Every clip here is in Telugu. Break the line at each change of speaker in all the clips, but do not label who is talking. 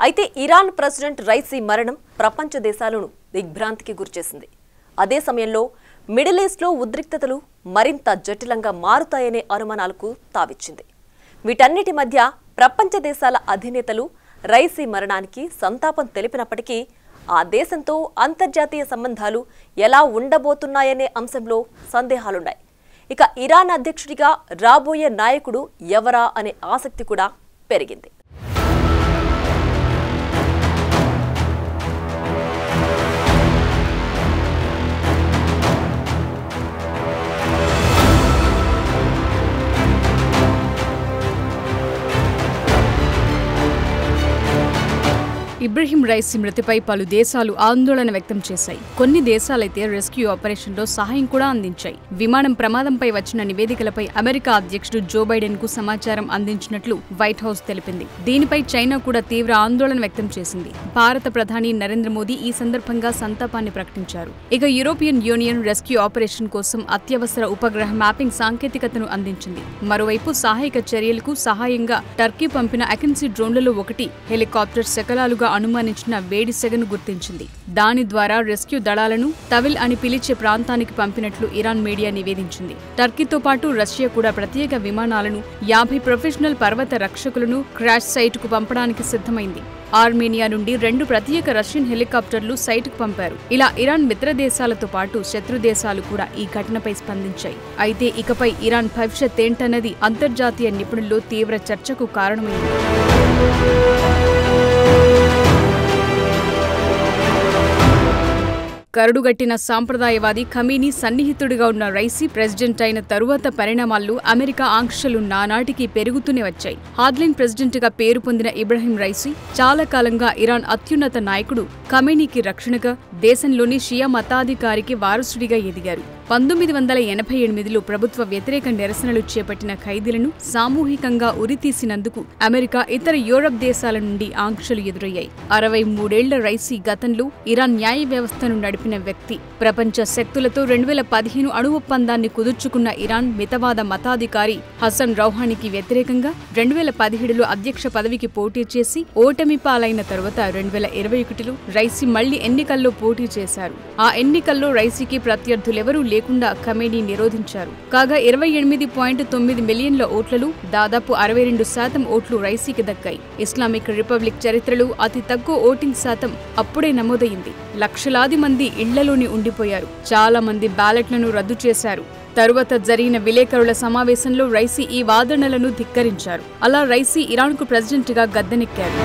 అయితే ఇరాన్ ప్రెసిడెంట్ రైసీ మరణం ప్రపంచ దేశాలను దిగ్భ్రాంతికి గురిచేసింది. అదే సమయంలో మిడిల్ ఈస్ట్లో ఉద్రిక్తతలు మరింత జటిలంగా మారుతాయనే అనుమానాలకు తావిచ్చింది. వీటన్నిటి మధ్య ప్రపంచ దేశాల అధినేతలు రైసీ మరణానికి సంతాపం తెలిపినప్పటికీ ఆ దేశంతో అంతర్జాతీయ సంబంధాలు ఎలా ఉండబోతున్నాయనే అంశంలో సందేహాలున్నాయి. ఇక ఇరాన్ అధ్యక్షుడిగా రాబోయే నాయకుడు ఎవరా అనే ఆసక్తి కూడా పెరిగింది.
ఇబ్రహీం రైసీ మృతిపై పలు దేశాలు ఆందోళన వ్యక్తం చేశాయి. కొన్ని దేశాలైతే రెస్క్యూ ఆపరేషన్లో సహాయం కూడా అందించాయి. విమానం ప్రమాదంపై వచ్చిన నివేదికలపై అమెరికా అధ్యక్షుడు జో బైడెన్ కు సమాచారం అందించినట్లు వైట్ హౌస్ తెలిపింది. దీనిపై చైనా కూడా తీవ్ర ఆందోళన వ్యక్తం చేసింది. భారత ప్రధాని నరేంద్ర మోదీ ఈ సందర్భంగా సంతాపాన్ని ప్రకటించారు. ఇక యూరోపియన్ యూనియన్ రెస్క్యూ ఆపరేషన్ కోసం అత్యవసర ఉపగ్రహ మ్యాపింగ్ సాంకేతికతను అందించింది. మరోవైపు సహాయక చర్యలకు సహాయంగా టర్కీ పంపిన అకెన్సీ డ్రోన్లలో ఒకటి హెలికాప్టర్ శకలాలుగా అనుమానించిన వేడి సెగను గుర్తించింది. దాని ద్వారా రెస్క్యూ దళాలను తవిల్ అని పిలిచే ప్రాంతానికి పంపినట్లు ఇరాన్ మీడియా నివేదించింది. టర్కీతో పాటు రష్యా కూడా ప్రత్యేక విమానాలను 50 ప్రొఫెషనల్ పర్వత రక్షకులను క్రాష్ సైటుకు పంపడానికి సిద్ధమైంది. ఆర్మేనియా నుండి 2 ప్రత్యేక రష్యన్ హెలికాప్టర్లు సైటుకు పంపారు. ఇలా ఇరాన్ మిత్ర దేశాలతో పాటు శత్రు దేశాలు కూడా ఈ ఘటనపై స్పందించాయి. అయితే ఇకపై ఇరాన్ భవిష్యత్ ఏంటన్నది అంతర్జాతీయ నిపుణుల్లో తీవ్ర చర్చకు కారణమైంది. కరడుగట్టిన సాంప్రదాయవాది ఖమీనీ సన్నిహితుడిగా ఉన్న రైసీ ప్రెసిడెంట్ అయిన తరువాత పరిణామాల్లో అమెరికా ఆంక్షలు నానాటికి పెరుగుతూనే వచ్చాయి. హార్డ్లైన్ ప్రెసిడెంట్గా పేరు పొందిన ఇబ్రహీం రైసీ చాలా కాలంగా ఇరాన్ అత్యున్నత నాయకుడు ఖమీనీకి రక్షణగా, దేశంలోని షియా మతాధికారికి వారసుడిగా ఎదిగారు. 1988లో ప్రభుత్వ వ్యతిరేక నిరసనలు చేపట్టిన ఖైదీలను సామూహికంగా ఉరితీసినందుకు అమెరికా, ఇతర యూరప్ దేశాల నుండి ఆంక్షలు ఎదురయ్యాయి. 63 ఏళ్ల రైసీ గతంలో ఇరాన్ న్యాయ వ్యవస్థను నడిపిన వ్యక్తి. ప్రపంచ శక్తులతో 2015 అణు ఒప్పందాన్ని కుదుర్చుకున్న ఇరాన్ మితవాద మతాధికారి హసన్ రౌహానీకి వ్యతిరేకంగా 2017లో అధ్యక్ష పదవికి పోటీ చేసి ఓటమి పాలైన తరువాత 2021లో రైసీ మళ్లీ ఎన్నికల్లో పోటీ చేశారు. ఆ ఎన్నికల్లో రైసీకి ప్రత్యర్థులెవరూ లేకుండా ఖమేనీ నిరోధించారు. కాగా 28.9 మిలియన్ల ఓట్లలో దాదాపు 62% ఓట్లు రైసీకి దక్కాయి. ఇస్లామిక్ రిపబ్లిక్ చరిత్రలో అతి తక్కువ ఓటింగ్ శాతం అప్పుడే నమోదైంది. లక్షలాది మంది ఇళ్లలోనే ఉండిపోయారు. చాలా మంది బ్యాలెట్లను రద్దు చేశారు. తరువాత జరిగిన విలేకరుల సమావేశంలో రైసీ ఈ వాదనలను ధిక్కరించారు. అలా రైసీ ఇరాన్కు ప్రెసిడెంట్గా గద్దెనెక్కారు.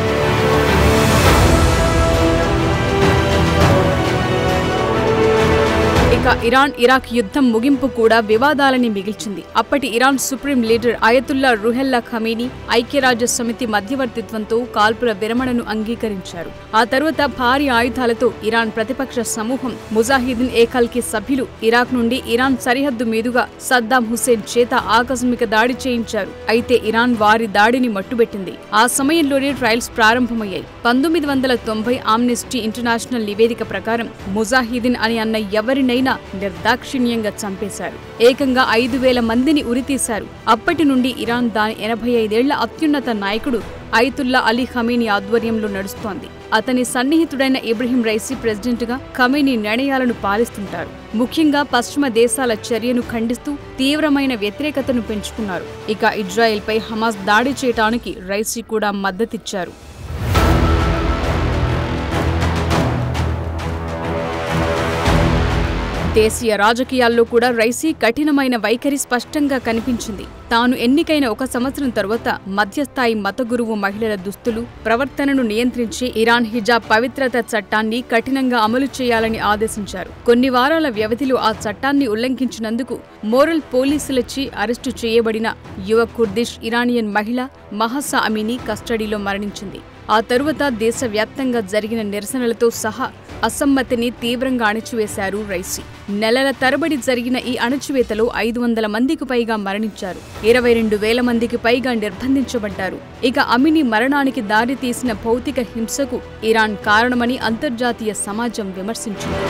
ఇరాన్ ఇరాక్ యుద్ధం ముగింపు కూడా వివాదాలని మిగిల్చింది. అప్పటి ఇరాన్ సుప్రీం లీడర్ అయతుల్లా రుహెల్లా ఖమీనీ ఐక్యరాజ్య సమితి మధ్యవర్తిత్వంతో కాల్పుల విరమణను అంగీకరించారు. ఆ తరువాత భారీ ఆయుధాలతో ఇరాన్ ప్రతిపక్ష సమూహం ముజాహిదీన్ ఏకల్కి సభ్యులు ఇరాక్ నుండి ఇరాన్ సరిహద్దు మీదుగా సద్దాం హుసేన్ చేత ఆకస్మిక దాడి చేయించారు. అయితే ఇరాన్ వారి దాడిని మట్టుబెట్టింది. ఆ సమయంలోనే ట్రయల్స్ ప్రారంభమయ్యాయి. 1990 ఆమ్నెస్టీ ఇంటర్నేషనల్ నివేదిక ప్రకారం ముజాహిదీన్ అని అన్న ఎవరినైనా నిర్దాక్షిణ్యంగా చంపేశారు. ఏకంగా 5,000 మందిని ఉరితీశారు. అప్పటి నుండి ఇరాన్ దాని 85 ఏళ్ల అత్యున్నత నాయకుడు అయతుల్లా అలీ ఖమీనీ ఆధ్వర్యంలో నడుస్తోంది. అతని సన్నిహితుడైన ఇబ్రహీం రైసీ ప్రెసిడెంట్గా ఖమీనీ నిర్ణయాలను పాలిస్తుంటారు. ముఖ్యంగా పశ్చిమ దేశాల చర్యను ఖండిస్తూ తీవ్రమైన వ్యతిరేకతను పెంచుకున్నారు. ఇక ఇజ్రాయెల్పై హమాస్ దాడి చేయడానికి రైసీ కూడా మద్దతిచ్చారు. దేశీయ రాజకీయాల్లో కూడా రైసీ కఠినమైన వైఖరి స్పష్టంగా కనిపించింది. తాను ఎన్నికైన 1 సంవత్సరం తరువాత మధ్యస్థాయి మత గురువు మహిళల దుస్తులు, ప్రవర్తనను నియంత్రించే ఇరాన్ హిజాబ్ పవిత్రత చట్టాన్ని కఠినంగా అమలు చేయాలని ఆదేశించారు. కొన్ని వారాల వ్యవధిలో ఆ చట్టాన్ని ఉల్లంఘించినందుకు మోరల్ పోలీసులచే అరెస్టు చేయబడిన యువ కుర్దిష్ ఇరానియన్ మహిళ మహసా అమీనీ కస్టడీలో మరణించింది. ఆ తరువాత దేశవ్యాప్తంగా జరిగిన నిరసనలతో సహా అసమ్మతిని తీవ్రంగా అణచివేశారు రైసీ. నెలల తరబడి జరిగిన ఈ అణచివేతలో 500 మందికి పైగా మరణించారు. 22,000 మందికి పైగా నిర్బంధించబడ్డారు. ఇక అమీనీ మరణానికి దారి తీసిన భౌతిక హింసకు ఇరాన్ కారణమని అంతర్జాతీయ సమాజం విమర్శించింది.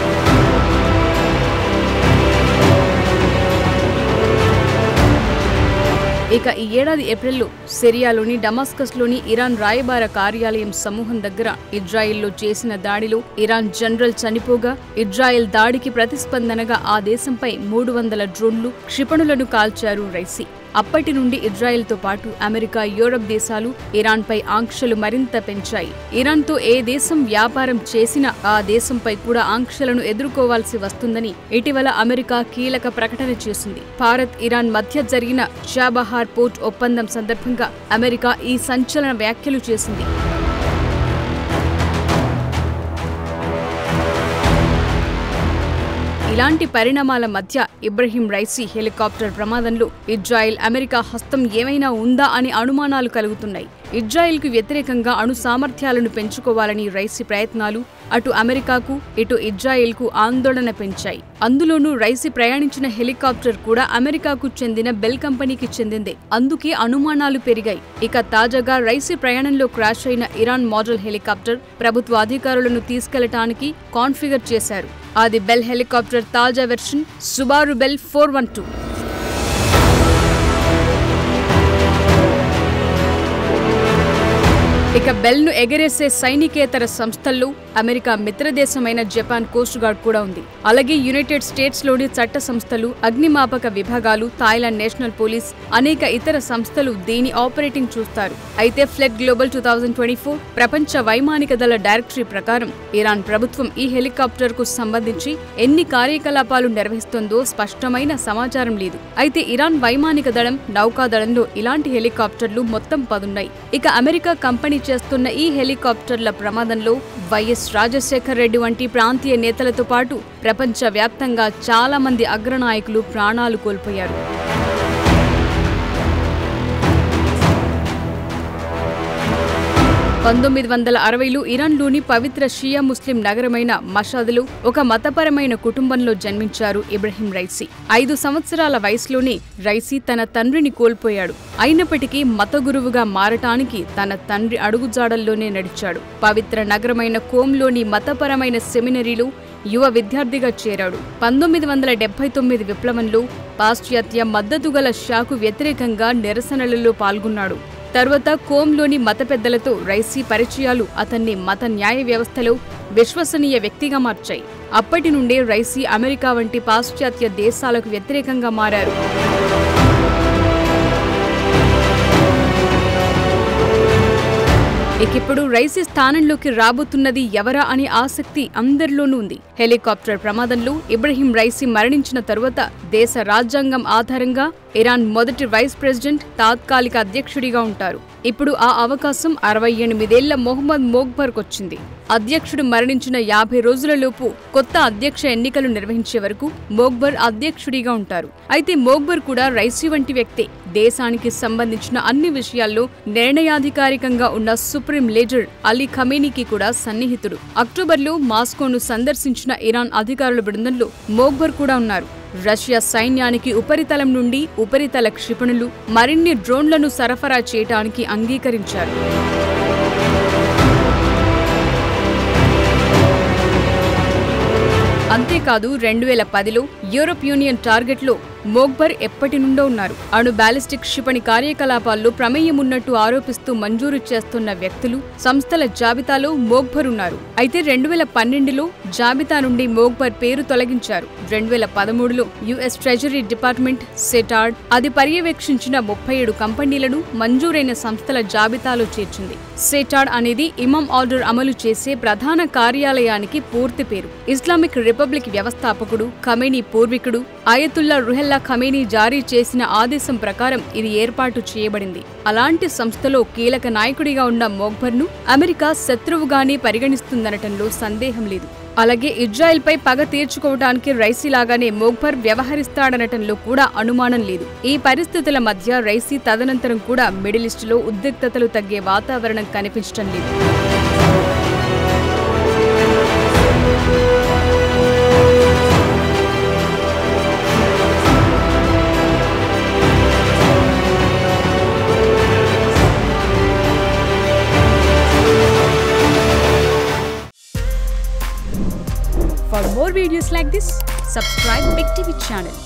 ఇక ఈ ఏడాది ఏప్రిల్లో సిరియాలోని డమాస్కస్లోని ఇరాన్ రాయబార కార్యాలయం సమూహం దగ్గర ఇజ్రాయెల్లో చేసిన దాడిలో ఇరాన్ జనరల్ చనిపోగా ఇజ్రాయెల్ దాడికి ప్రతిస్పందనగా ఆ దేశంపై 300 డ్రోన్లు క్షిపణులను కాల్చారు రైసీ. అప్పటి నుండి ఇజ్రాయెల్తో పాటు అమెరికా, యూరప్ దేశాలు ఇరాన్పై ఆంక్షలు మరింత పెంచాయి. ఇరాన్తో ఏ దేశం వ్యాపారం చేసినా ఆ దేశంపై కూడా ఆంక్షలను ఎదుర్కోవాల్సి వస్తుందని ఇటీవల అమెరికా కీలక ప్రకటన చేసింది. భారత్, ఇరాన్ మధ్య జరిగిన చాబహార్ పోర్ట్ ఒప్పందం సందర్భంగా అమెరికా ఈ సంచలన వ్యాఖ్యలు చేసింది. ఇలాంటి పరిణామాల మధ్య ఇబ్రహీం రైసీ హెలికాప్టర్ ప్రమాదంలో ఇజ్రాయెల్, అమెరికా హస్తం ఏమైనా ఉందా అని అనుమానాలు కలుగుతున్నాయి. ఇజ్రాయెల్కు వ్యతిరేకంగా అణు సామర్థ్యాలను పెంచుకోవాలని రైసీ ప్రయత్నాలు అటు అమెరికాకు, ఇటు ఇజ్రాయెల్కు ఆందోళన పెంచాయి. అందులోనూ రైసీ ప్రయాణించిన హెలికాప్టర్ కూడా అమెరికాకు చెందిన బెల్ కంపెనీకి చెందిందే. అందుకే అనుమానాలు పెరిగాయి. ఇక తాజాగా రైసీ ప్రయాణంలో క్రాష్ అయిన ఇరాన్ మోడల్ హెలికాప్టర్ ప్రభుత్వ అధికారులను తీసుకెళ్లటానికి కాన్ఫిగర్ చేశారు. అది బెల్ హెలికాప్టర్ తాజా వెర్షన్ సుబారు బెల్ 412. ఇక బెల్ను ఎగరేసే సైనికేతర సంస్థల్లో అమెరికా మిత్రదేశమైన జపాన్ కోస్ట్ గార్డ్ కూడా ఉంది. అలాగే యునైటెడ్ స్టేట్స్లోని చట్ట సంస్థలు, అగ్నిమాపక విభాగాలు, థాయిలాండ్ నేషనల్ పోలీస్, అనేక ఇతర సంస్థలు దీని ఆపరేటింగ్ చూస్తారు. అయితే ఫ్లెట్ గ్లోబల్ 2024 ప్రపంచ వైమానిక దళ డైరెక్టరీ ప్రకారం ఇరాన్ ప్రభుత్వం ఈ హెలికాప్టర్కు సంబంధించి ఎన్ని కార్యకలాపాలు నిర్వహిస్తుందో స్పష్టమైన సమాచారం లేదు. అయితే ఇరాన్ వైమానిక దళం, నౌకాదళంలో ఇలాంటి హెలికాప్టర్లు మొత్తం 10 ఉన్నాయి. ఇక అమెరికా కంపెనీ చేస్తున్న ఈ హెలికాప్టర్ల ప్రమాదంలో వైఎస్ రాజశేఖర్ రెడ్డి వంటి ప్రాంతీయ నేతలతో పాటు ప్రపంచ వ్యాప్తంగా చాలా మంది అగ్రనాయకులు ప్రాణాలు కోల్పోయారు. 1960లో ఇరాన్లోని పవిత్ర షియా ముస్లిం నగరమైన మషాద్లో ఒక మతపరమైన కుటుంబంలో జన్మించారు ఇబ్రహీం రైసీ. 5 సంవత్సరాల వయసులోనే రైసీ తన తండ్రిని కోల్పోయాడు. అయినప్పటికీ మత గురువుగా మారటానికి తన తండ్రి అడుగుజాడల్లోనే నడిచాడు. పవిత్ర నగరమైన కోమ్లోని మతపరమైన సెమినరీలో యువ విద్యార్థిగా చేరాడు. 1979 విప్లవంలో పాశ్చాత్య మద్దతుగల షాకు వ్యతిరేకంగా నిరసనలలో పాల్గొన్నాడు. తర్వాత కోమ్లోని మత పెద్దలతో రైసీ పరిచయాలు అతన్ని మత న్యాయ వ్యవస్థలో విశ్వసనీయ వ్యక్తిగా మార్చాయి. అప్పటి నుండే రైసీ అమెరికా వంటి పాశ్చాత్య దేశాలకు వ్యతిరేకంగా మారారు. ఇకిప్పుడు రైసీ స్థానంలోకి రాబోతున్నది ఎవరా అనే ఆసక్తి అందరిలోనూ ఉంది. హెలికాప్టర్ ప్రమాదంలో ఇబ్రహీం రైసీ మరణించిన తరువాత దేశ రాజ్యాంగం ఆధారంగా ఇరాన్ మొదటి వైస్ ప్రెసిడెంట్, తాత్కాలిక అధ్యక్షుడిగా ఉంటారు. ఇప్పుడు ఆ అవకాశం 68 ఏళ్ల మొహమ్మద్ మోగ్బర్కు వచ్చింది. అధ్యక్షుడు మరణించిన 50 రోజులలోపు కొత్త అధ్యక్ష ఎన్నికలు నిర్వహించే వరకు మోగ్బర్ అధ్యక్షుడిగా ఉంటారు. అయితే మోగ్బర్ కూడా రైసీ వంటి వ్యక్తే. దేశానికి సంబంధించిన అన్ని విషయాల్లో నిర్ణయాధికారికంగా ఉన్న సుప్రీం లీడర్ అలీ ఖమేనీకి కూడా సన్నిహితుడు. అక్టోబర్లో మాస్కోను సందర్శించిన ఇరాన్ అధికారుల బృందంలో మోగ్బర్ కూడా ఉన్నారు. రష్యా సైన్యానికి ఉపరితలం నుండి ఉపరితల క్షిపణులు, మరిన్ని డ్రోన్లను సరఫరా చేయడానికి అంగీకరించారు. అంతేకాదు 2010లో యూరోప్ యూనియన్ టార్గెట్లో మోగ్బర్ ఎప్పటి నుండో ఉన్నారు. అణు బ్యాలిస్టిక్ క్షిపణి కార్యకలాపాల్లో ప్రమేయం ఉన్నట్టు ఆరోపిస్తూ మంజూరు చేస్తున్న వ్యక్తులు, సంస్థల జాబితాలో మోగ్బర్ ఉన్నారు. అయితే 2012లో జాబితా నుండి మోగ్బర్ పేరు తొలగించారు. 2013లో యుఎస్ ట్రెజరీ డిపార్ట్మెంట్ సెటార్డ్ అది పర్యవేక్షించిన 37 కంపెనీలను మంజూరైన సంస్థల జాబితాలో చేర్చింది. సెటార్డ్ అనేది ఇమాం ఆర్డర్ అమలు చేసే ప్రధాన కార్యాలయానికి పూర్తి పేరు. ఇస్లామిక్ రిపబ్లిక్ వ్యవస్థాపకుడు, ఖమేనీ పూర్వీకుడు అయతుల్లా రుహెల్లా ఖమేనీ జారీ చేసిన ఆదేశం ప్రకారం ఇది ఏర్పాటు చేయబడింది. అలాంటి సంస్థలో కీలక నాయకుడిగా ఉన్న మోగ్బర్ను అమెరికా శత్రువుగానే పరిగణిస్తుందనటంలో సందేహం లేదు. అలాగే ఇజ్రాయెల్పై పగ తీర్చుకోవడానికి రైసీలాగానే మోగ్బర్ వ్యవహరిస్తాడనటంలో కూడా అనుమానం లేదు. ఈ పరిస్థితుల మధ్య రైసీ తదనంతరం కూడా మిడిల్ ఈస్టులో ఉద్రిక్తతలు తగ్గే వాతావరణం కనిపించడం లేదు. For more videos like this, subscribe Big TV channel.